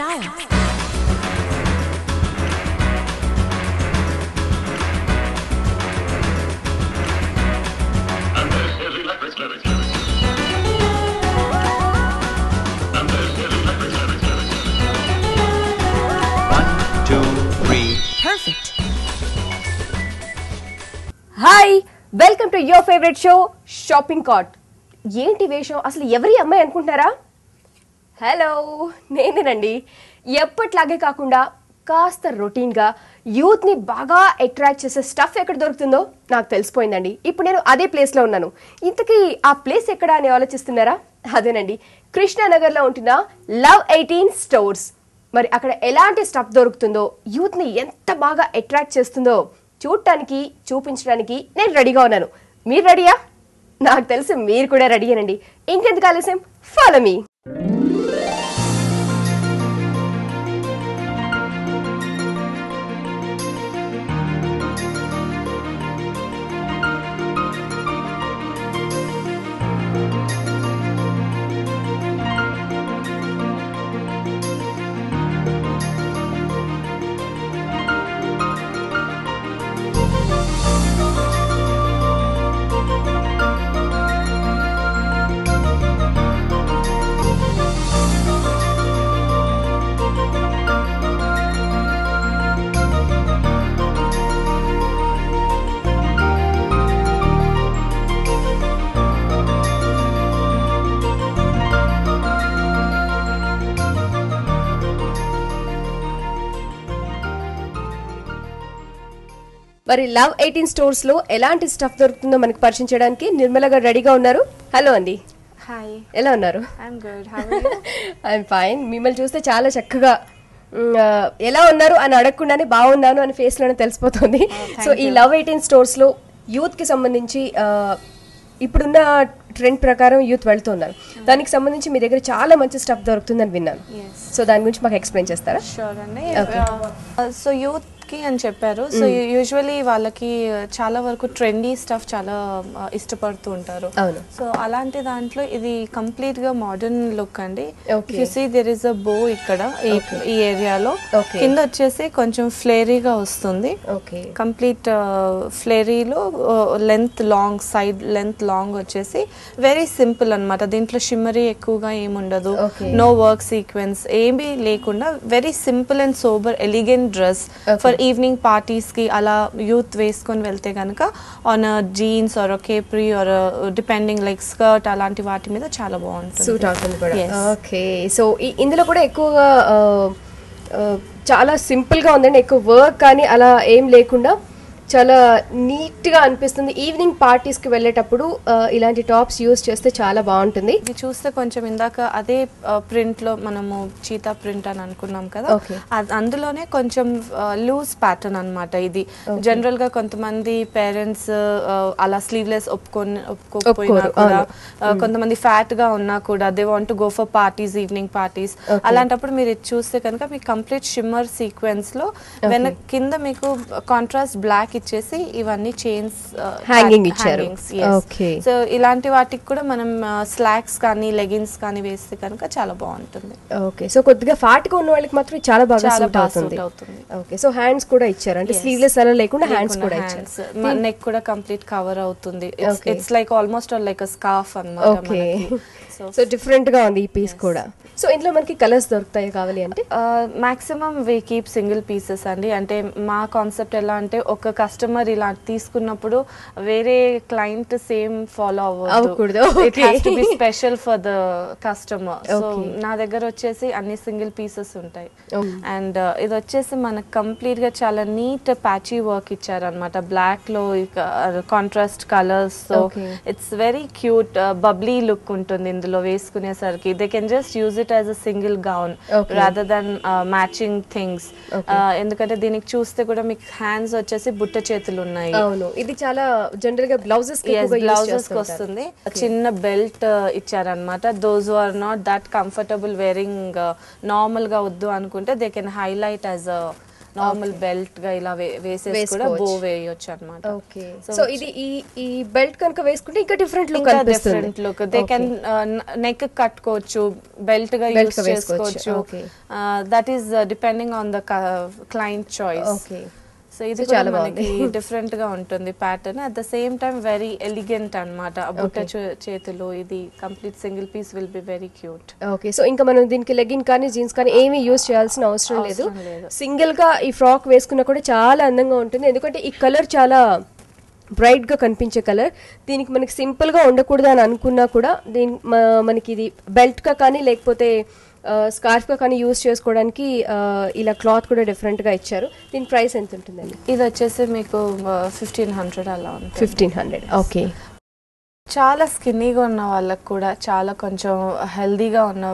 style. Perfect. Hi welcome to your favourite show shopping cart. ఏంటి వేషం, అసలు ఎవరి అమ్మాయి అనుకుంటున్నారా? హలో, నేనేనండి. ఎప్పట్లాగే కాకుండా కాస్త రొటీన్గా యూత్ని బాగా అట్రాక్ట్ చేసే స్టఫ్ ఎక్కడ దొరుకుతుందో నాకు తెలిసిపోయిందండి. ఇప్పుడు నేను అదే ప్లేస్లో ఉన్నాను. ఇంతకీ ఆ ప్లేస్ ఎక్కడ అని ఆలోచిస్తున్నారా? అదేనండి, కృష్ణానగర్లో ఉంటున్న లవ్ 18 స్టోర్స్. మరి అక్కడ ఎలాంటి స్టఫ్ దొరుకుతుందో, యూత్ని ఎంత బాగా అట్రాక్ట్ చేస్తుందో చూడటానికి, చూపించడానికి నేను రెడీగా ఉన్నాను. మీరు రెడీయా? నాకు తెలిసి మీరు కూడా రెడీయేనండి. ఇంకెందుకు ఆలస్యం, ఫాలో మీ. మరి లవ్ 18 స్టోర్స్ లో ఎలాంటి స్టఫ్ దొరుకుతుందో మనకు పరిచయం చేయడానికి నిర్మల గారు రెడీగా ఉన్నారు. హలో అండి. హాయ్, ఎలా ఉన్నారు? I'm good. How are you? I'm fine. మిమ్మల్ని చూస్తే చాలా చక్కగా ఎలా ఉన్నారు అని అడగకుండానే బాగున్నాను అని ఫేస్ లోనే తెలిసిపోతుంది. సో ఈ లవ్ 18 స్టోర్స్ లో యూత్ కి సంబంధించి ఇప్పుడున్న ట్రెండ్ ప్రకారం యూత్ వెళ్తున్నారు. దానికి సంబంధించి మీ దగ్గర చాలా మంచి స్టఫ్ దొరుకుతుందని విన్నాను. సో దాని గురించి మాకు ఎక్స్ప్లెయిన్ చేస్తారా? షూర్ అండి. సో యూత్ కి అని చెప్పారు. సో యూజువలీ వాళ్ళకి చాలా వరకు ట్రెండీ స్టఫ్ చాలా ఇష్టపడుతూ ఉంటారు. సో అలాంటి దాంట్లో ఇది కంప్లీట్ గా మోడర్న్ లుక్ అండి. You see there is a bow ఇక్కడ ఈ ఏరియాలో. కింద వచ్చేసి కొంచెం ఫ్లేరీగా వస్తుంది. కంప్లీట్ ఫ్లేరీలో length long, side length long వచ్చేసి వెరీ సింపుల్ అన్నమాట. దీంట్లో షిమ్మరీ ఎక్కువగా ఏముండదు, నో వర్క్ సీక్వెన్స్ ఏమీ లేకుండా very simple and sober elegant dress for evening parties కి అలా యూత్ వేసుకొని వెళ్తే కనుక on jeans or capri or depending like skirt అలాంటి వాటి మీద చాలా బాగుంటుంది, సూట్ అవుతుంది కూడా. ఓకే, సో ఇందులో కూడా ఎక్కువగా చాలా సింపుల్ గా ఉందండి. ఎక్కువ వర్క్ కానీ అలా ఏం లేకుండా చాలా నీట్ గా అనిపిస్తుంది. ఈవినింగ్ పార్టీస్ కి వెళ్ళేటప్పుడు ఇలాంటి టాప్స్ యూజ్ చేస్తే చాలా బాగుంటుంది. ఇది చూస్తే కొంచెం ఇందాక అదే ప్రింట్ లో మనము చీతా ప్రింట్ అని అనుకున్నాం కదా, అందులోనే కొంచెం లూజ్ ప్యాటర్న్ అన్నమాట. ఇది జనరల్ గా కొంతమంది పేరెంట్స్ అలా స్లీవ్లెస్ ఒప్పుకోకపోయినా కూడా, కొంతమంది ఫ్యాట్ గా ఉన్నా కూడా they want to go for parties, evening parties. అలాంటప్పుడు మీరు ఇది చూస్తే కనుక మీకు కంప్లీట్ షిమ్మర్ సీక్వెన్స్ లో కింద మీకు కాంట్రాస్ట్ బ్లాక్ ఇచ్చేసి ఇవన్నీ చైన్స్ హ్యాంగింగ్ ఇచ్చారు. సో ఇలాంటి వాటికి కూడా మనం స్లాక్స్ కానీ లెగిన్స్ కానీ వేస్తే కనుక చాలా బాగుంటుంది. ఓకే, సో కొద్దిగా ఫ్యాట్ గా ఉన్న వాళ్ళకి మాత్రం చాలా బాగా సూట్ అవుతుంది. ఓకే, సో హ్యాండ్స్ కూడా ఇచ్చారు, అంటే స్లీవ్లెస్ అలా లేకుండా హ్యాండ్స్ కూడా ఇచ్చారు. నెక్ కూడా కంప్లీట్ కవర్ అవుతుంది. It's like almost like a scarf అన్నమాట. ఓకే, సో డిఫరెంట్ గా ఉంది ఈ పీస్ కూడా. సో ఇందులో మనకి కలర్స్ దొరుకుతాయి కావాలి అంటే? Maximum we keep single pieces అండి. అంటే మా కాన్సెప్ట్ ఎలా అంటే, ఒక కస్టమర్ ఇలా తీసుకున్నప్పుడు వేరే క్లయింట్ సేమ్ ఫాలో అవ్వకూడదు. It has to be special for the customer. So నా దగ్గర వచ్చేసి అన్ని సింగిల్ పీసెస్ ఉంటాయి. అండ్ ఇది వచ్చేసి మనకు కంప్లీట్ గా చాలా నీట్ ప్యాచీ వర్క్ ఇచ్చారనమాట. బ్లాక్ లో contrast colours. So it's very cute bubbly look ఉంటుంది ఇందులో వేసుకునేసరికి. They can just use it as a single gown rather than matching things. ఎందుకంటే దీనికి చూస్తే కూడా మీకు హ్యాండ్స్ వచ్చేసి బుట్ట చేతులు ఉన్నాయి. ఇది చాలా జనరల్ గా బ్లౌజెస్ కి వస్తుంది. చిన్న బెల్ట్ ఇచ్చారనమాట. Those are not that comfortable wearing, normal గా వద్దు అనుకుంటే they can highlight as a normal belt గా ఇలా వేసేసి కూడా బో వేయొచ్చు అన్నమాట. ఓకే, సో ఇది ఈ బెల్ట్ కనుక వేసుకుంటే ఇంకా డిఫరెంట్ లుక్ కనిపిస్తుంది. Different look. They can neck కట్టుకోవచ్చు, బెల్ట్ గా యూస్ చేసుకోవచ్చు. That is depending on the client choice. Okay, so ఇది చాలా మనకి డిఫరెంట్ గా ఉంటుంది pattern. At the same time very elegant అన్నమాట. బుట్ట చేతులు, ఇది complete single piece will be very cute. Okay, so ఇంకా మనం దీనికి లెగిన్ కానీ జీన్స్ కానీ ఏమీ యూస్ చేయాల్సిన అవసరం లేదు. సింగిల్ గా ఈ ఫ్రాక్ వేసుకున్నా కూడా చాలా అందంగా ఉంటుంది. ఎందుకంటే ఈ కలర్ చాలా బ్రైట్ గా కనిపించే కలర్. దీనికి మనకి సింపుల్ గా ఉండకూడదు అని అనుకున్నా కూడా మనకి ఇది బెల్ట్ గా కానీ లేకపోతే స్కార్ఫ్ గా కానీ యూజ్ చేసుకోవడానికి ఇలా క్లాత్ కూడా డిఫరెంట్ గా ఇచ్చారు. దీని ప్రైస్ ఎంత ఉంటుందండి? ఇది వచ్చేసి మీకు 1500 అలా ఉంది. 1500. ఓకే, చాలా స్కిన్నీగా ఉన్న వాళ్ళకి కూడా, చాలా కొంచెం హెల్దీగా ఉన్న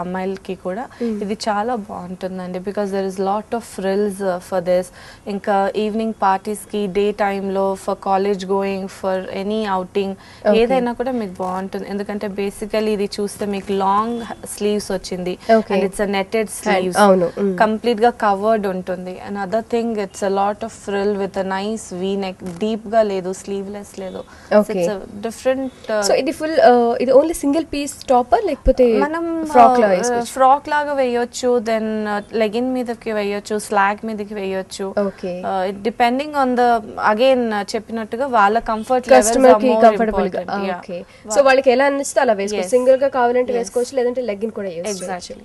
అమ్మాయిలకి కూడా ఇది చాలా బాగుంటుందండి. Because there is lot of frills for this. ఇంకా ఈవినింగ్ పార్టీస్కి, డే టైంలో, for college going, for any outing ఏదైనా కూడా మీకు బాగుంటుంది. ఎందుకంటే బేసికలీ ఇది చూస్తే మీకు లాంగ్ స్లీవ్స్ వచ్చింది and it's a netted sleeves, complete గా కవర్డ్ ఉంటుంది. And other thing it's a lot of frill with a nice V neck, deep గా లేదు, స్లీవ్లెస్ లేదు. సో ఇది ఫుల్ ఇది ఓన్లీ సింగిల్ పీస్ టాపర్ లేకపోతే మనం ఫ్రాక్ లాగా వేయొచ్చు, దెన్ లెగిన్ మీదకి వేయొచ్చు, స్లాగ్ మీదకి వేయొచ్చు. డిపెండింగ్ ఆన్ ద అగైన్ చెప్పినట్టుగా వాళ్ళ కంఫర్ట్ కస్టమర్ కి కంఫర్టబుల్ గా. ఓకే, సో వాళ్ళకి ఎలా అనిస్తే అలా వేసుకోవచ్చు. సింగిల్ గా కావాలంటే వేసుకోవచ్చు, లేదంటే లెగిన్ కూడా యూస్ చేయొచ్చు.